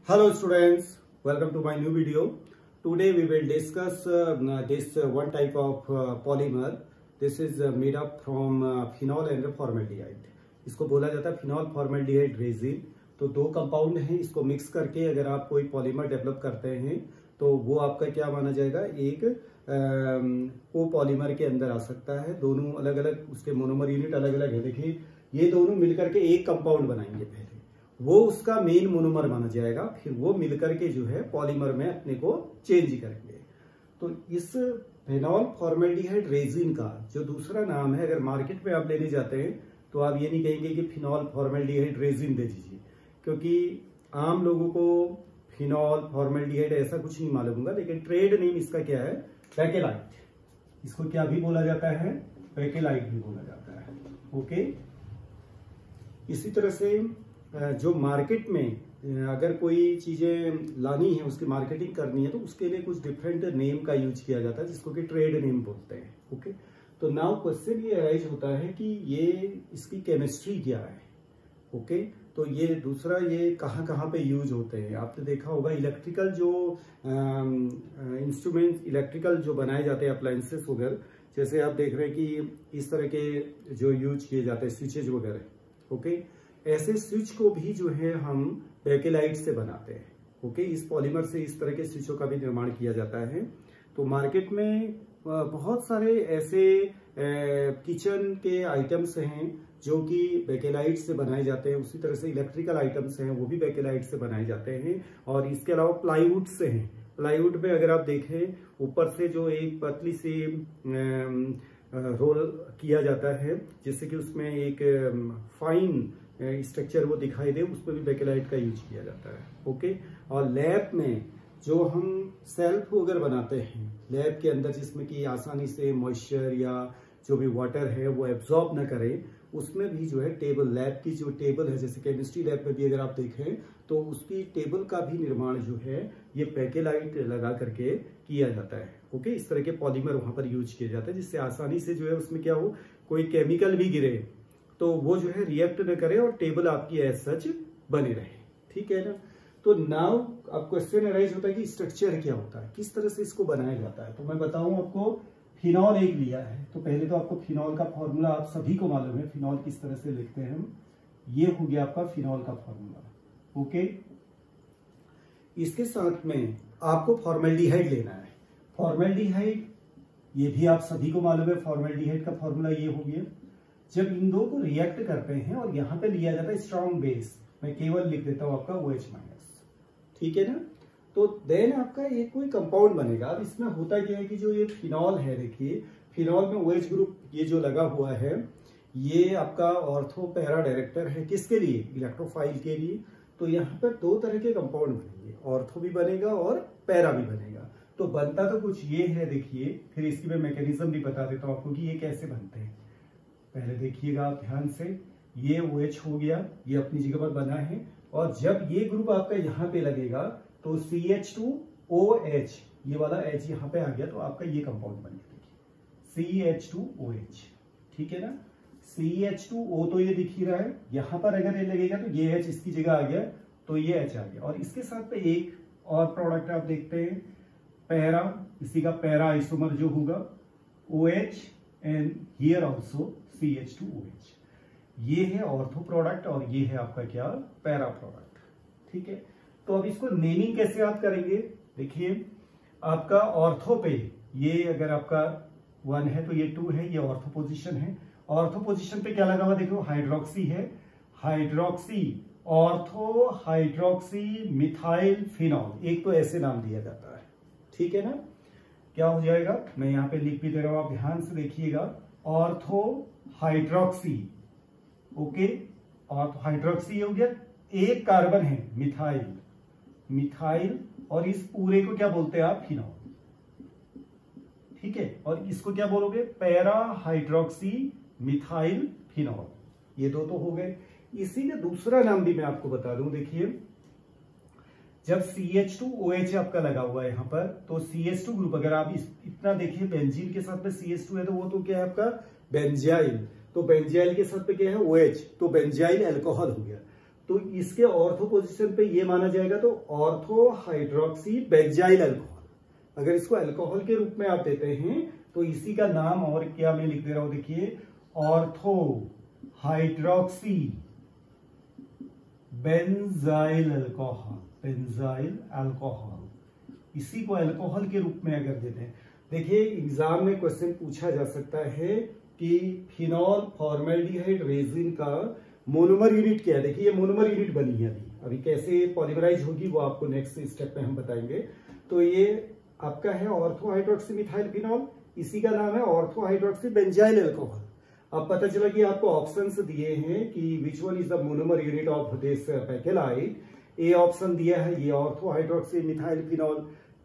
Hello students, welcome to my new video. Today we will discuss this one type of polymer. This is made up from phenol and formaldehyde. इसको बोला जाता है phenol formaldehyde resin. तो दो compound हैं, इसको mix करके अगर आप कोई पॉलीमर डेवलप करते हैं तो वो आपका क्या माना जाएगा, एक को पॉलीमर के अंदर आ सकता है। दोनों अलग अलग, उसके मोनोमर यूनिट अलग अलग है। देखिए ये दोनों मिलकर के एक कंपाउंड बनाएंगे, पहले वो उसका मेन मोनोमर माना जाएगा, फिर वो मिलकर के जो है पॉलीमर में अपने को चेंज करेंगे। तो इस फिनॉल फॉर्मल्डिहाइड रेजिन का जो दूसरा नाम है, अगर मार्केट में आप लेने जाते हैं तो आप ये नहीं कहेंगे कि फिनॉल फॉर्मल्डिहाइड रेजिन दे दीजिए, क्योंकि आम लोगों को फिनॉल फॉर्मल्डिहाइड ऐसा कुछ नहीं मालूम होगा। लेकिन ट्रेड नेम इसका क्या है, बेकेलाइट। इसको क्या भी बोला जाता है, बेकेलाइट भी बोला जाता है। ओके, इसी तरह से जो मार्केट में अगर कोई चीजें लानी है, उसकी मार्केटिंग करनी है, तो उसके लिए कुछ डिफरेंट नेम का यूज किया जाता है, जिसको कि ट्रेड नेम बोलते हैं। ओके, तो नाउ क्वेश्चन ये अराइज होता है कि ये इसकी केमिस्ट्री क्या है। ओके, तो ये दूसरा, ये कहाँ कहाँ पे यूज होते हैं। आपने देखा होगा इलेक्ट्रिकल जो इंस्ट्रूमेंट, इलेक्ट्रिकल जो बनाए जाते हैं अप्लायंसेस वगैरह, जैसे आप देख रहे हैं कि इस तरह के जो यूज किए जाते हैं स्विचेज वगैरह। ओके, ऐसे स्विच को भी जो है हम बेकेलाइट से बनाते हैं। ओके, इस पॉलीमर से इस तरह के स्विचों का भी निर्माण किया जाता है। तो मार्केट में बहुत सारे ऐसे किचन के आइटम्स हैं जो कि बेकेलाइट से बनाए जाते हैं। उसी तरह से इलेक्ट्रिकल आइटम्स हैं, वो भी बेकेलाइट से बनाए जाते हैं। और इसके अलावा प्लाईवुड से हैं। प्लाईवुड में अगर आप देखें, ऊपर से जो एक पतली सी रोल किया जाता है, जिससे कि उसमें एक फाइन स्ट्रक्चर वो दिखाई दे, उस पर भी बेकेलाइट का यूज किया जाता है। ओके, और लैब में जो हम सेल्फ वगैरह बनाते हैं लैब के अंदर, जिसमें कि आसानी से मॉइस्चर या जो भी वाटर है वो एब्जॉर्ब न करे, उसमें भी जो है टेबल, लैब की जो टेबल है, जैसे केमिस्ट्री लैब में भी अगर आप देखें तो उसकी टेबल का भी निर्माण जो है ये बेकेलाइट लगा करके किया जाता है। ओके, इस तरह के पॉलीमर वहां पर यूज किया जाता है, जिससे आसानी से जो है उसमें क्या हो, कोई केमिकल भी गिरे तो वो जो है रिएक्ट न करे और टेबल आपकी एज सच बनी रहे। ठीक है ना। तो नाउ अब क्वेश्चन अराइज होता है कि स्ट्रक्चर क्या होता है, किस तरह से इसको बनाया जाता है। तो मैं बताऊं आपको, फिनॉल एक लिया है, तो पहले तो आपको फिनॉल का फॉर्मूला आप सभी को मालूम है, फिनॉल किस तरह से लिखते हैं हम। ये हो गया आपका फिनॉल का फॉर्मूला। ओके, इसके साथ में आपको फॉर्मल्डिहाइड लेना है। फॉर्मल्डिहाइड ये भी आप सभी को मालूम है, फॉर्मल्डिहाइड का फॉर्मूला ये हो गया। जब इन दो को रिएक्ट करते हैं और यहां पे लिया जाता है स्ट्रॉन्ग बेस, मैं केवल लिख देता हूं आपका OH-। ठीक है ना। तो देन आपका ये कोई कंपाउंड बनेगा। अब इसमें होता क्या है कि जो ये फिनॉल है, देखिए फिनॉल में OH ग्रुप ये जो लगा हुआ है, ये आपका ऑर्थो पैरा डायरेक्टर है। किसके लिए, इलेक्ट्रोफाइल के लिए। तो यहाँ पर दो तरह के कंपाउंड बनेंगे, ऑर्थो भी बनेगा और पैरा भी बनेगा। तो बनता तो कुछ ये है, देखिए फिर इसकी मैं मैकेनिज्म भी बता देता हूं आपको कि ये कैसे बनते हैं। पहले देखिएगा आप ध्यान से, ये OH हो गया, ये अपनी जगह पर बना है। और जब ये ग्रुप आपका यहाँ पे लगेगा तो CH2OH, ये वाला H यहाँ पे आ गया, तो आपका ये कंपाउंड बन गया CH2OH। ठीक है ना। CH2O तो ये दिख ही रहा है, यहाँ पर अगर ये लगेगा तो ये H इसकी जगह आ गया, तो ये H आ गया। और इसके साथ में एक और प्रोडक्ट आप देखते हैं, पैरा, इसी का पैरा आइसोमर जो होगा OH and here also CH2OH। ये है ऑर्थो प्रोडक्ट और ये है आपका क्या, पैरा प्रोडक्ट। ठीक है। तो अब इसको नेमिंग कैसे आप करेंगे, देखिए आपका ऑर्थो पे ये अगर आपका 1 है तो ये 2 है, ये ऑर्थो पोजीशन है। ऑर्थो पोजीशन पे क्या लगा हुआ, देखो हाइड्रोक्सी है, hydroxy ortho hydroxy methyl phenol, एक तो ऐसे नाम दिया जाता है। ठीक है ना। क्या हो जाएगा, मैं यहाँ पे लिख भी दे रहा हूं, आप ध्यान से देखिएगा, ortho hydroxy. Okay, ortho hydroxy हो गया, एक कार्बन है मिथाइल, मिथाइल, और इस पूरे को क्या बोलते हैं आप, फिनॉल। ठीक है। और इसको क्या बोलोगे, पैरा हाइड्रोक्सी मिथाइल फिनॉल। ये दो तो हो गए। इसी में दूसरा नाम भी मैं आपको बता दूं, देखिए जब CH2OH आपका लगा हुआ है यहाँ पर, तो CH2 ग्रुप अगर आप इतना देखिए, बेंजीन के साथ में CH2 है, तो वो तो क्या है आपका बेंजाइल। तो बेंजाइल के साथ में क्या है OH, तो बेंजाइल अल्कोहल हो गया। तो इसके ऑर्थो पोजीशन पे ये माना जाएगा, तो ऑर्थो हाइड्रोक्सी बेंजाइल अल्कोहल। अगर इसको अल्कोहल के रूप में आप देते हैं तो इसी का नाम और क्या मैं लिख दे रहा हूं, देखिए ortho hydroxy benzyl alcohol, benzyl alcohol, इसी को अल्कोहल के रूप में अगर देते हैं। देखिए एग्जाम में क्वेश्चन पूछा जा सकता है कि फिनॉल फॉर्मेल्डिहाइड रेजिन का मोनोमर यूनिट क्या है। देखिए ये मोनोमर यूनिट बनी है, अभी कैसे पॉलीमराइज होगी वो आपको नेक्स्ट स्टेप में हम बताएंगे। तो ये आपका है ऑर्थो हाइड्रोक्सी मिथाइल फिनॉल, इसी का नाम है ऑर्थो हाइड्रोक्सी बेंजाइल अल्कोहल। अब पता चला कि आपको ऑप्शंस दिए हैं कि which one is the monomer unit of this bakelite. A option दिया है ये ortho hydroxy methyl phenol,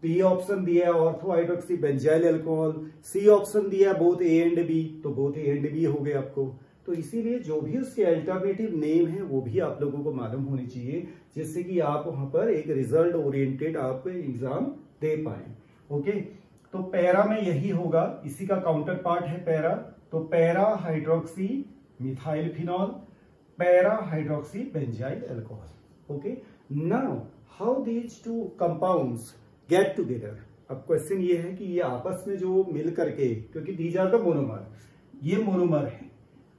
B option दिया है ortho hydroxy benzyl alcohol, C option दिया है बोथ ए एंड बी, तो बोथ ए एंड बी हो गए आपको। तो इसीलिए जो भी उसके अल्टरनेटिव नेम है वो भी आप लोगों को मालूम होनी चाहिए, जिससे कि आप वहां पर एक रिजल्ट ओरिएंटेड आप एग्जाम दे पाए। ओके, तो पैरा में यही होगा, इसी का काउंटर पार्ट है पैरा। तो para hydroxy methyl phenol, para hydroxy benzyl alcohol. Okay, now how these two compounds get together. अब क्वेश्चन ये है कि ये आपस में जो मिल करके, क्योंकि दीज आर द मोनोमर, ये मोनोमर है।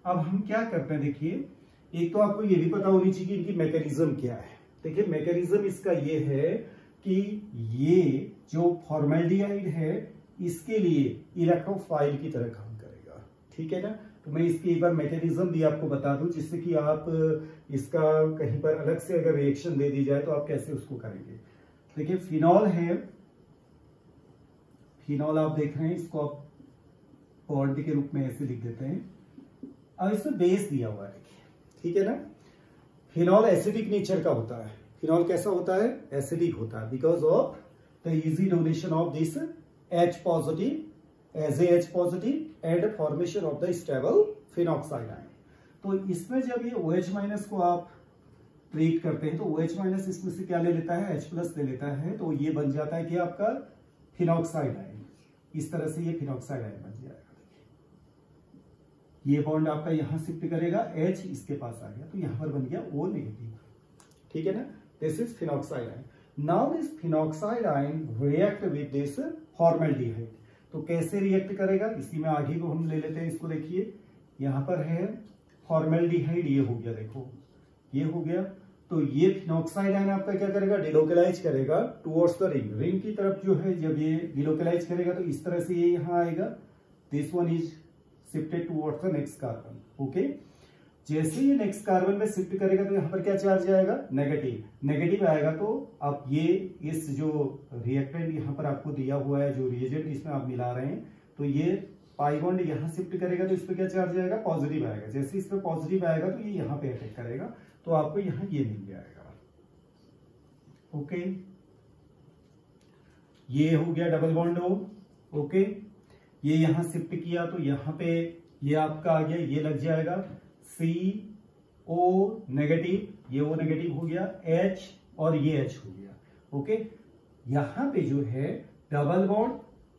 अब हम क्या करते हैं, देखिए एक तो आपको ये भी पता होनी चाहिए कि इनकी मैकेनिज्म क्या है। देखिए मैकेनिज्म इसका ये है कि ये जो फॉर्मेल्डिहाइड है इसके लिए इलेक्ट्रोफाइल की तरह काम करेगा, ठीक है ना। तो मैं इसकी एक बार मैकेनिज्म भी आपको बता दूं, जिससे कि आप इसका कहीं पर अलग से अगर रिएक्शन दे दी जाए तो आप कैसे उसको करेंगे। देखिए फिनॉल है, फिनॉल आप देख रहे हैं, इसको आप बॉन्ड के रूप में ऐसे लिख देते हैं। अब इसमें बेस दिया हुआ है, देखिए ठीक है ना। फिनॉल एसिडिक नेचर का होता है। फिनॉल कैसा होता है, एसिडिक होता है, because of the easy donation of this H positive as a H positive and formation of the stable phenoxide ion. तो इसमें जब ये OH माइनस को आप ट्रीट करते हैं तो OH माइनस इसमें से क्या ले लेता है, H प्लस ले लेता है, तो ये बन जाता है कि आपका फिनॉक्साइड आयन। इस तरह से ये फिनॉक्साइड आयन बन जाएगा। ये बॉन्ड आपका यहां शिफ्ट करेगा, H इसके पास आ गया, तो यहां पर बन गया O नेगेटिव, ठीक है ना। This is phenoxide ion. Now this phenoxide ion react with this formaldehyde. तो कैसे रिएक्ट करेगा, इसी में आगे को हम ले लेते हैं। इसको देखिए यहां पर है फॉर्मेल्डिहाइड, ये हो गया, देखो ये हो गया। तो ये फिनॉक्साइड आयन आपका क्या करेगा, डिलोकेलाइज करेगा टुवर्ड्स द रिंग, रिंग की तरफ जो है। जब ये डिलोकेलाइज करेगा तो इस तरह से ये यहां आएगा, this one is shifted towards the next carbon. Okay, जैसे ये नेक्स्ट कार्बन में शिफ्ट करेगा तो यहाँ पर क्या चार्ज आएगा, नेगेटिव। नेगेटिव आएगा तो अब ये इस जो रिएक्टेंट यहाँ पर आपको दिया हुआ है, जो रिएजेंट इसमें आप मिला रहे हैं, तो ये पाई बॉन्ड यहाँ शिफ्ट करेगा तो इस पर क्या चार्ज आएगा, पॉजिटिव आएगा। जैसे इस पर पॉजिटिव आएगा तो ये यहाँ पे अटैक करेगा, तो आपको यहाँ ये मिल जाएगा। ओके, ये हो गया डबल बॉन्ड O। ओके, ये यहाँ शिफ्ट किया तो यहाँ पे ये आपका आ गया, ये लग जाएगा CO नेगेटिव, ये O नेगेटिव हो गया, H और ये H हो गया। ओके, यहाँ पे जो है डबल बॉन्ड,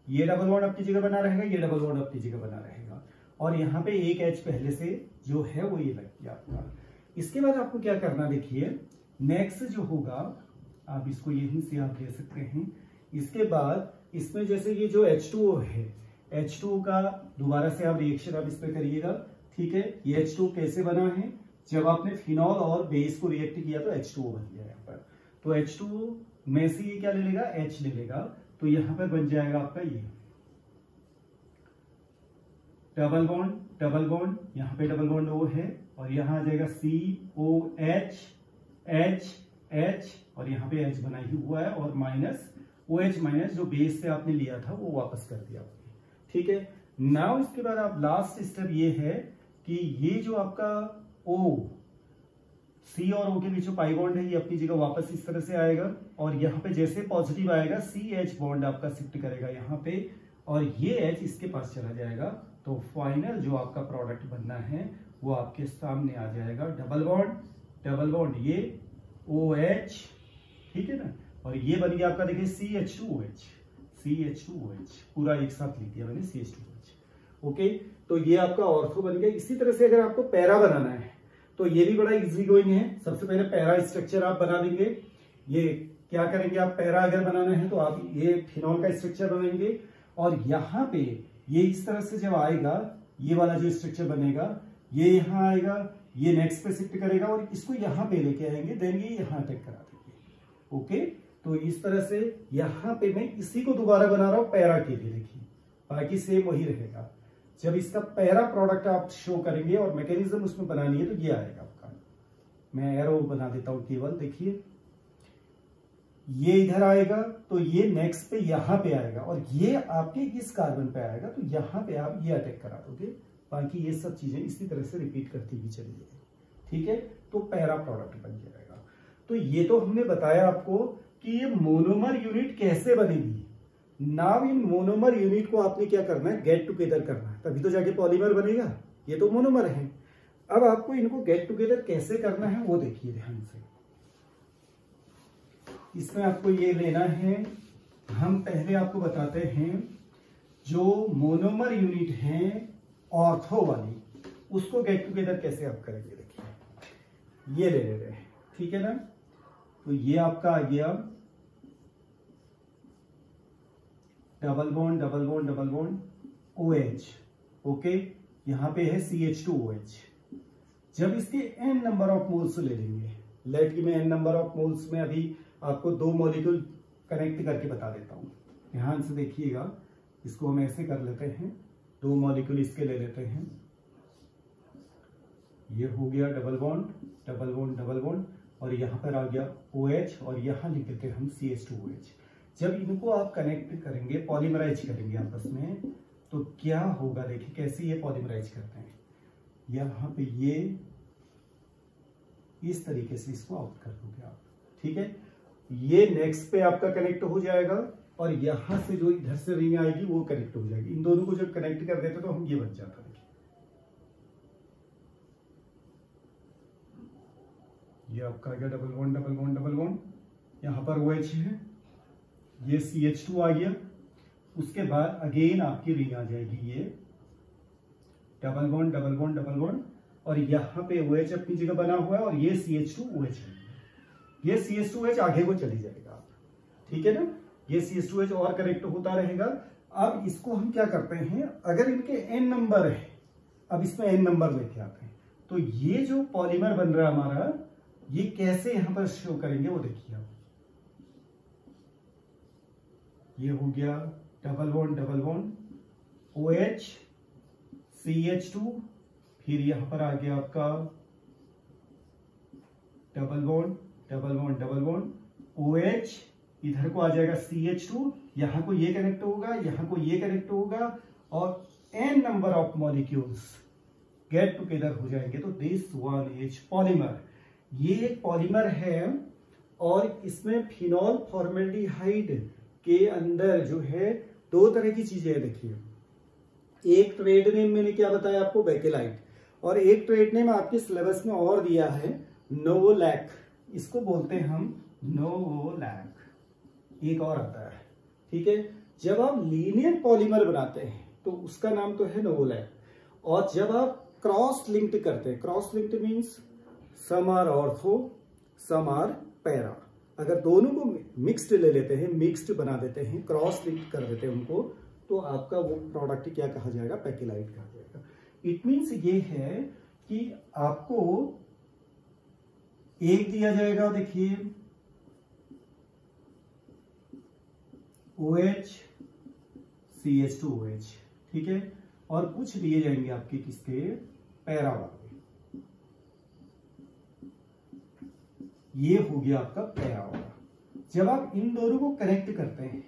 ये डबल बॉन्ड अपनी जगह बना रहेगा, ये डबल बॉन्ड अपनी जगह बना रहेगा, और यहाँ पे एक H पहले से जो है वो ये लग गया आपका। इसके बाद आपको क्या करना, देखिए नेक्स्ट जो होगा, आप इसको यहीं से आप दे सकते हैं। इसके बाद इसमें जैसे ये जो H2O है, H2O का दोबारा से आप रिएक्शन आप इस पे करिएगा, ठीक है। ये H2O कैसे बना है, जब आपने फिनॉल और बेस को रिएक्ट किया तो H2O बन गया यहाँ पर। तो H2O में से ये क्या ले लेगा, H ले लेगा, तो यहाँ पर बन जाएगा आपका ये डबल बॉन्ड, डबल बॉन्ड, यहाँ पे डबल बॉन्ड O है, और यहाँ आ जाएगा COH H H, और यहाँ पे H बना ही हुआ है, और माइनस OH माइनस जो बेस से आपने लिया था वो वापस कर दिया, ठीक है। नाउ इसके बाद आप लास्ट स्टेप ये है कि ये जो आपका O, C और O के बीच पाई बॉन्ड है, ये अपनी जगह वापस इस तरह से आएगा, और यहाँ पे जैसे पॉजिटिव आएगा CH बॉन्ड आपका शिफ्ट करेगा यहाँ पे, और ये H इसके पास चला जाएगा। तो फाइनल जो आपका प्रोडक्ट बनना है वो आपके सामने आ जाएगा, डबल बॉन्ड, डबल बॉन्ड, ये OH, ठीक है ना, और ये बन गया आपका देखिए CH2OH, CH2OH पूरा एक साथ लिख दिया मैंने, CH2OH। ओके, तो ये आपका ऑर्थो बन गया। इसी तरह से अगर आपको पैरा बनाना है तो ये भी बड़ा इजी गोइंग है। सबसे पहले पैरा स्ट्रक्चर आप बना देंगे। ये क्या करेंगे आप, पैरा अगर बनाना है तो आप ये फिनॉल का स्ट्रक्चर बनाएंगे और यहाँ पे ये इस तरह से जब आएगा, ये वाला जो स्ट्रक्चर बनेगा ये यहाँ आएगा, ये नेक्स्ट पे शिफ्ट करेगा और इसको यहाँ पे लेके आएंगे, देन ये यहाँ अटैक करा देंगे। ओके, तो इस तरह से यहाँ पे मैं इसी को दोबारा बना रहा हूँ पैरा के लिए, देखिए बाकी सेम वही रहेगा। जब इसका पैरा प्रोडक्ट आप शो करेंगे और मैकेनिज्म उसमें बनानी है तो ये आएगा आपका। मैं एरो बना देता हूं केवल, देखिए ये इधर आएगा तो ये नेक्स्ट पे यहाँ पे आएगा और ये आपके इस कार्बन पे आएगा तो यहाँ पे आप ये अटैक करा दोगे। बाकी ये सब चीजें इसी तरह से रिपीट करती हुई चलिए, ठीक है। तो पैरा प्रोडक्ट बन जाएगा। तो ये तो हमने बताया आपको कि ये मोनोमर यूनिट कैसे बनेगी। नाउ इन मोनोमर यूनिट को आपने क्या करना है, गेट टुगेदर करना है, तभी तो जाके पॉलीमर बनेगा। ये तो मोनोमर है। अब आपको इनको गेट टुगेदर कैसे करना है वो देखिए ध्यान से। इसमें आपको ये लेना है, हम पहले आपको बताते हैं जो मोनोमर यूनिट है ऑर्थो वाली, उसको गेट टुगेदर कैसे आप करेंगे। देखिए ये ले रहे हैं, ठीक है ना। तो ये आपका आ गया double bond double bond double bond OH, okay. यहां पे है CH2OH। जब इसके n नंबर ऑफ मोल्स ले लेंगे, लेट की मैं n नंबर ऑफ मोल्स में अभी आपको 2 मॉलिक्यूल कनेक्ट करके बता देता हूं, ध्यान से देखिएगा। इसको हम ऐसे कर लेते हैं, 2 मॉलिक्यूल इसके ले लेते हैं। ये हो गया double bond double bond double bond और यहां पर आ गया OH और यहां लिख देते हैं हम CH2OH। जब इनको आप कनेक्ट करेंगे, पॉलीमराइज करेंगे आपस में, तो क्या होगा देखिए कैसे ये पॉलीमराइज करते हैं। यहां पे ये इस तरीके से इसको आउट कर दोगे आप, ठीक है। ये नेक्स्ट पे आपका कनेक्ट हो जाएगा और यहां से जो इधर से रिंग आएगी वो कनेक्ट हो जाएगी। इन दोनों को जब कनेक्ट कर देते तो हम ये बन जाता। देखिए ये आपका आ गया double bond double bond double bond, यहां पर OH है, ये CH2 आ गया। उसके बाद अगेन आपकी रिंग आ जाएगी, ये double bond double bond double bond और यहां पे OH अपनी जगह बना हुआ है और ये CH2OH है। ये CH2OH आगे को चली जाएगा, ठीक है ना। ये CH2OH और कनेक्ट होता रहेगा। अब इसको हम क्या करते हैं, अगर इनके n नंबर है, अब इसमें n नंबर लेके आते हैं, तो ये जो पॉलीमर बन रहा है हमारा, ये कैसे यहां पर शो करेंगे वो देखिए आप। ये हो गया डबल बॉन्ड OH CH2, फिर यहां पर आ गया आपका डबल बॉन्ड OH, इधर को आ जाएगा CH2, यहां को ये कनेक्ट होगा, यहां को ये कनेक्ट होगा और n number of molecules get together हो जाएंगे। तो दिस वन इज पॉलीमर। ये एक पॉलीमर है और इसमें फिनॉल फॉर्मेल्डिहाइड के अंदर जो है 2 तरह की चीजें हैं। देखिए, एक ट्रेड नेम मैंने क्या बताया आपको, बेकेलाइट, और एक ट्रेड नेम आपके सिलेबस में और दिया है नोवोलैक। इसको बोलते हैं हम नोवोलैक, एक और आता है, ठीक है। जब आप लीनियर पॉलीमर बनाते हैं तो उसका नाम तो है नोवोलैक, और जब आप क्रॉस लिंक्ड करते हैं, cross linked means some are ortho some are para, अगर दोनों को मिक्स्ड ले लेते हैं, मिक्स्ड बना देते हैं, क्रॉस लिंक कर देते हैं उनको, तो आपका वो प्रोडक्ट क्या कहा जाएगा, बेकेलाइट कहा जाएगा। इट मीन्स ये है कि आपको एक दिया जाएगा, देखिए OH CH2OH, ठीक है, और कुछ दिए जाएंगे आपके किसके, पैरा वाले। ये हो गया आपका पैरा वाला। जब आप इन दोनों को कनेक्ट करते हैं,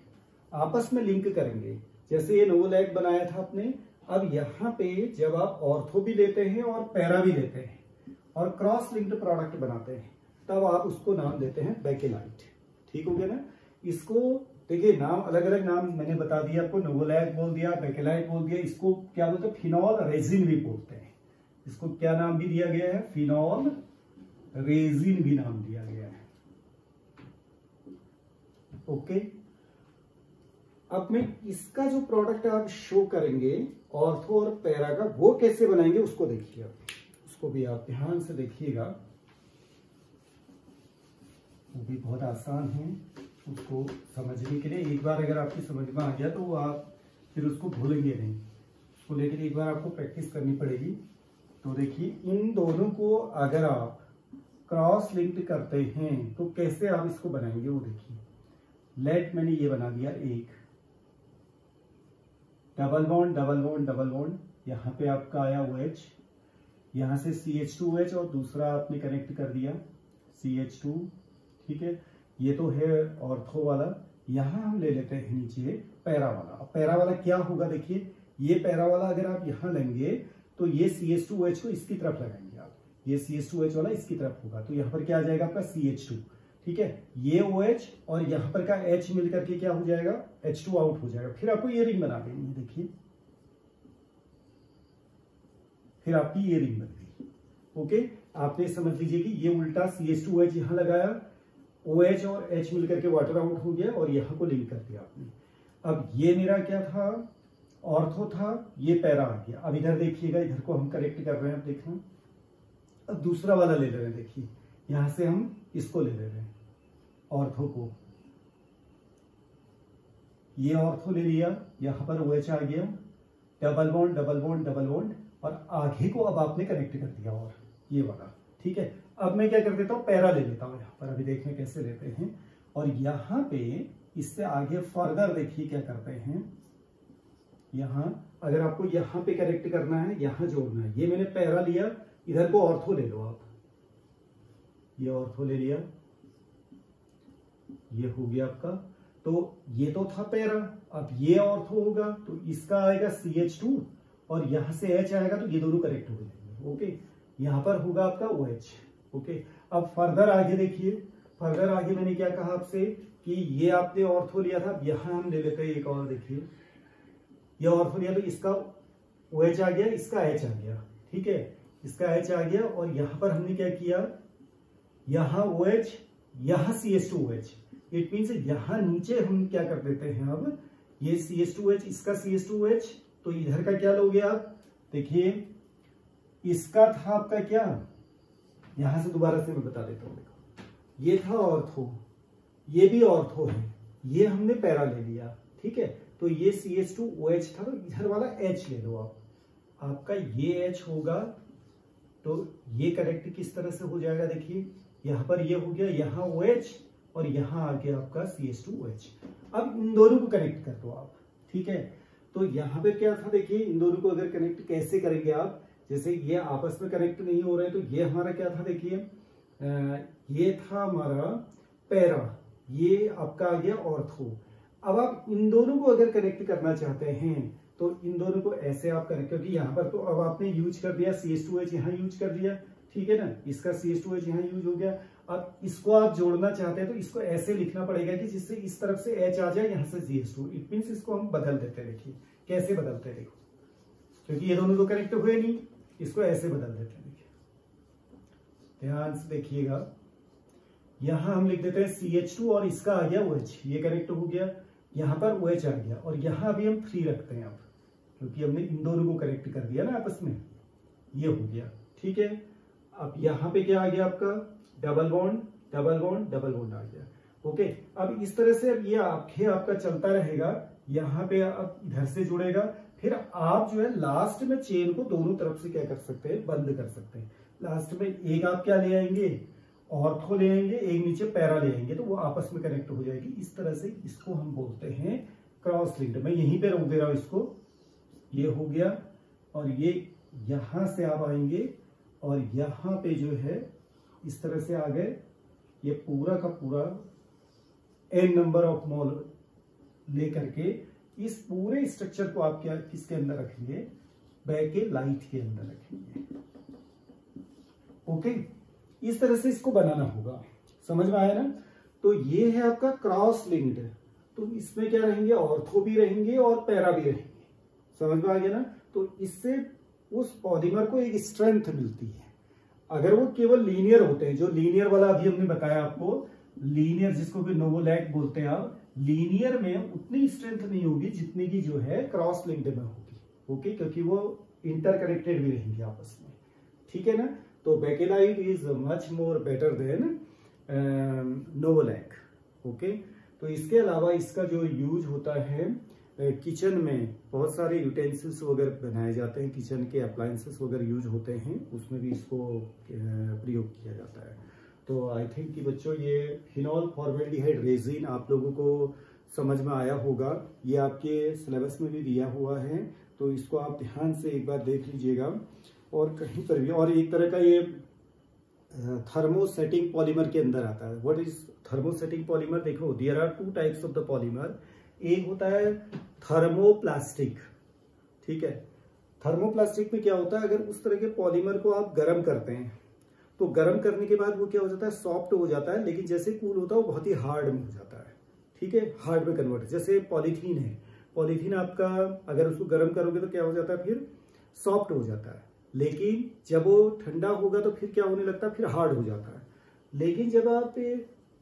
आपस में लिंक करेंगे, जैसे ये नोवोलैक बनाया था आपने, अब यहां पे जब आप ऑर्थो भी लेते हैं और पैरा भी लेते हैं और क्रॉस लिंक्ड प्रोडक्ट बनाते हैं, तब आप उसको नाम देते हैं बेकेलाइट। ठीक हो गया ना। इसको देखिए, नाम अलग अलग नाम मैंने बता दिया आपको, नोवोलैक बोल दिया, बेकेलाइट बोल दिया, इसको क्या बोलते हैं, फिनॉल रेजिन भी बोलते हैं। इसको क्या नाम भी दिया गया है, फिनॉल रेजिन भी नाम दिया गया है। ओके, अब मैं इसका जो प्रोडक्ट आप शो करेंगे ऑर्थो और पैरा का, वो कैसे बनाएंगे उसको देखिए। उसको भी आप ध्यान से देखिएगा, वो भी बहुत आसान है उसको समझने के लिए। एक बार अगर आपकी समझ में आ गया तो आप फिर उसको भूलेंगे नहीं, उसको लेकर एक बार आपको प्रैक्टिस करनी पड़ेगी। तो देखिए, इन दोनों को अगर आप क्रॉस लिंक्ड करते हैं तो कैसे आप इसको बनाएंगे वो देखिए। लेट मैंने ये बना दिया एक double bond double bond double bond, यहाँ पे आपका आया OH, यहाँ से CH2OH और दूसरा आपने कनेक्ट कर दिया CH2, ठीक है। ये तो है ऑर्थो वाला। यहाँ हम ले लेते हैं नीचे पैरा वाला। अब पैरा वाला क्या होगा देखिए, ये पैरा वाला अगर आप यहाँ लेंगे तो ये CH2OH को इसकी तरफ लगाएंगे आप, ये CH2OH वाला इसकी तरफ होगा, तो यहाँ पर क्या आ जाएगा आपका CH2, ठीक है। ये OH और यहाँ पर का H मिलकर के क्या हो जाएगा, H2 आउट हो जाएगा। फिर आपको ये रिंग बना देनी है, देखिए फिर आपकी ये रिंग बन गई। ओके, आपने समझ लीजिए कि ये उल्टा CH2OH यहाँ लगाया, OH और H मिलकर के वाटर आउट हो गया और यहाँ को लिंक कर दिया आपने। अब ये मेरा क्या था, ऑर्थो था, ये पैरा आ गया। अब इधर देखिएगा, इधर को हम करेक्ट कर रहे हैं, आप देखना। अब दूसरा वाला ले ले रहे हैं, देखिए यहां से हम इसको ले ले रहे हैं ऑर्थो को, ये ऑर्थो ले लिया, यहां पर OH आ गया, double bond double bond double bond, और आगे को अब आपने कनेक्ट कर दिया और ये वाला, ठीक है। अब मैं क्या कर देता हूं, पैरा ले लेता हूं यहाँ पर, अभी देखें कैसे लेते हैं। और यहाँ पे इससे आगे फर्दर देखिए क्या करते हैं, यहाँ अगर आपको यहाँ पे कनेक्ट करना है, यहाँ जोड़ना है, ये मैंने पैरा लिया, इधर को ऑर्थो ले लो आप, ये ऑर्थो ले लिया, ये हो गया आपका। तो ये तो था पैरा, अब ये ऑर्थो होगा तो इसका आएगा CH2 और यहां से H आएगा, तो ये दोनों कनेक्ट हो जाएंगे। ओके, यहां पर होगा आपका OH। ओके, अब फर्दर आगे देखिए, फर्दर आगे मैंने क्या कहा आपसे कि ये आपने ऑर्थो लिया था, यहां हम ले लेते हैं एक और, देखिए ये ऑर्थो लिया तो इसका OH आ गया, इसका H आ गया, ठीक है, इसका H आ गया। और यहां पर हमने क्या किया, यहां OH, यहां CH2OH, इट मीन्स यहां नीचे हम क्या कर देते हैं, अब ये CH2OH, इसका CH2OH, तो इधर का क्या लोगे आप, देखिए इसका था आपका क्या, यहां से दोबारा से मैं बता देता हूं, देखो ये था ऑर्थो, ये भी ऑर्थो है, ये हमने पैरा ले लिया, ठीक है। तो ये CH2OH था, तो इधर वाला H ले लो आप, आपका ये H होगा, तो ये करेक्ट किस तरह से हो जाएगा, देखिए यहां पर ये हो गया, यहाँ OH और यहां आ गया आपका CH2OH। अब इन दोनों को कनेक्ट कर दो आप, ठीक है। तो यहाँ पे क्या था, देखिए इन दोनों को अगर कनेक्ट कैसे करेंगे आप, जैसे ये आपस में कनेक्ट नहीं हो रहे, तो ये हमारा क्या था, देखिए ये था हमारा पैरा, ये आपका आ गया ऑर्थो। अब आप इन दोनों को अगर कनेक्ट करना चाहते हैं तो इन दोनों को ऐसे आप कनेक्ट, क्योंकि यहाँ पर तो अब आपने यूज कर दिया CH2OH, यहाँ यूज कर दिया, ठीक है ना, इसका CH2OH यहाँ यूज हो गया। अब इसको आप जोड़ना चाहते हैं तो इसको ऐसे लिखना पड़ेगा कि जिससे इस तरफ से H आ जाए, यहाँ से CH2, इट मीन्स इसको हम बदल देते हैं। देखिए कैसे बदलते हैं, देखो क्योंकि ये दोनों तो कनेक्ट हुए नहीं, इसको ऐसे बदल देते हैं, देखिए ध्यान से देखिएगा। यहां हम लिख देते हैं CH2 और इसका आ गया OH, ये कनेक्ट हो गया, यहाँ पर OH आ गया, और यहाँ भी हम 3 रखते हैं अब, क्योंकि हमने इन दोनों को कनेक्ट कर दिया ना आपस में, ये हो गया, ठीक है। अब यहाँ पे क्या आ गया आपका, double bond double bond double bond आ गया। ओके, अब इस तरह से अब ये आपका चलता रहेगा, यहाँ पे अब इधर से जुड़ेगा, फिर आप जो है लास्ट में चेन को दोनों तरफ से क्या कर सकते हैं, बंद कर सकते हैं। लास्ट में एक आप क्या ले आएंगे, ऑर्थो ले आएंगे, एक नीचे पैरा ले आएंगे, तो वो आपस में कनेक्ट हो जाएगी। इस तरह से इसको हम बोलते हैं क्रॉस लिंक्ड। मैं यहीं पे रोक दे रहा हूं इसको, ये हो गया, और ये यहां से आप आएंगे और यहां पे जो है इस तरह से आ गए, ये पूरा का पूरा n नंबर ऑफ मोल ले करके इस पूरे स्ट्रक्चर को आप क्या किसके अंदर रखेंगे, बैक के लाइट के अंदर रखेंगे। ओके, इस तरह से इसको बनाना होगा, समझ में आया ना। तो ये है आपका क्रॉस लिंक्ड, तो इसमें क्या रहेंगे, ऑर्थो भी रहेंगे और पैरा भी रहेंगे, समझ में आ गया ना। तो इससे उस पॉलीमर को एक स्ट्रेंथ मिलती है। अगर वो केवल लीनियर होते हैं, जो लीनियर वाला अभी हमने बताया आपको, लीनियर जिसको भी नोवोलैक बोलते हैं आप, लीनियर में उतनी स्ट्रेंथ नहीं होगी जितनी की जो है क्रॉस लिंक्ड में होगी। ओके, क्योंकि वो इंटरकनेक्टेड भी रहेंगे आपस में। ठीक है ना। तो bakelite is much more better than novolac. Okay, तो इसके अलावा इसका जो यूज होता है किचन में, बहुत सारे यूटेंसिल्स वगैरह बनाए जाते हैं, किचन के अप्लायंसेस वगैरह यूज होते हैं, उसमें भी इसको प्रयोग किया जाता है। तो आई थिंक कि बच्चों ये फिनॉल फॉर्मेल्डिहाइड रेजिन आप लोगों को समझ में आया होगा। ये आपके सिलेबस में भी दिया हुआ है, तो इसको आप ध्यान से एक बार देख लीजिएगा। और कहीं पर भी, और एक तरह का ये थर्मोसेटिंग पॉलीमर के अंदर आता है। What is thermosetting polymer? देखो, there are 2 types of the polymer. एक होता है थर्मोप्लास्टिक, ठीक है। थर्मोप्लास्टिक में क्या होता है, अगर उस तरह के पॉलीमर को आप गर्म करते हैं तो गर्म करने के बाद वो क्या हो जाता है, सॉफ्ट हो जाता है, लेकिन जैसे कूल होता है वो बहुत ही हार्ड में हो जाता है, ठीक है, हार्ड में कन्वर्ट। जैसे पॉलीथीन है, पॉलीथीन आपका अगर उसको गर्म करोगे तो क्या हो जाता है, फिर सॉफ्ट हो जाता है, लेकिन जब वो ठंडा होगा तो फिर क्या होने लगता है, फिर हार्ड हो जाता है। लेकिन जब आप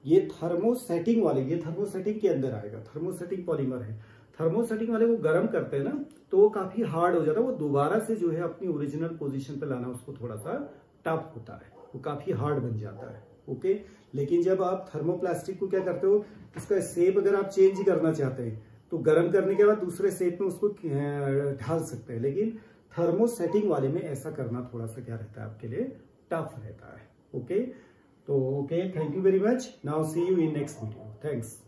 ये थर्मोसेटिंग वाले, ये थर्मोसेटिंग के अंदर आएगा, थर्मोसेटिंग पॉलीमर है, थर्मोसेटिंग वाले वो गर्म करते हैं ना, तो वो काफी हार्ड हो जाता है, वो दोबारा से जो है अपनी ओरिजिनल पोजीशन पे लाना उसको थोड़ा सा टफ होता है, वो काफी हार्ड बन जाता है। ओके, लेकिन जब आप थर्मोप्लास्टिक को क्या करते हो, इसका शेप अगर आप चेंज करना चाहते हैं तो गर्म करने के बाद दूसरे शेप में उसको ढाल सकते हैं, लेकिन थर्मोसेटिंग वाले में ऐसा करना थोड़ा सा क्या रहता है, आपके लिए टफ रहता है। ओके, तो okay, thank you very much. Now see you in next video. Thanks.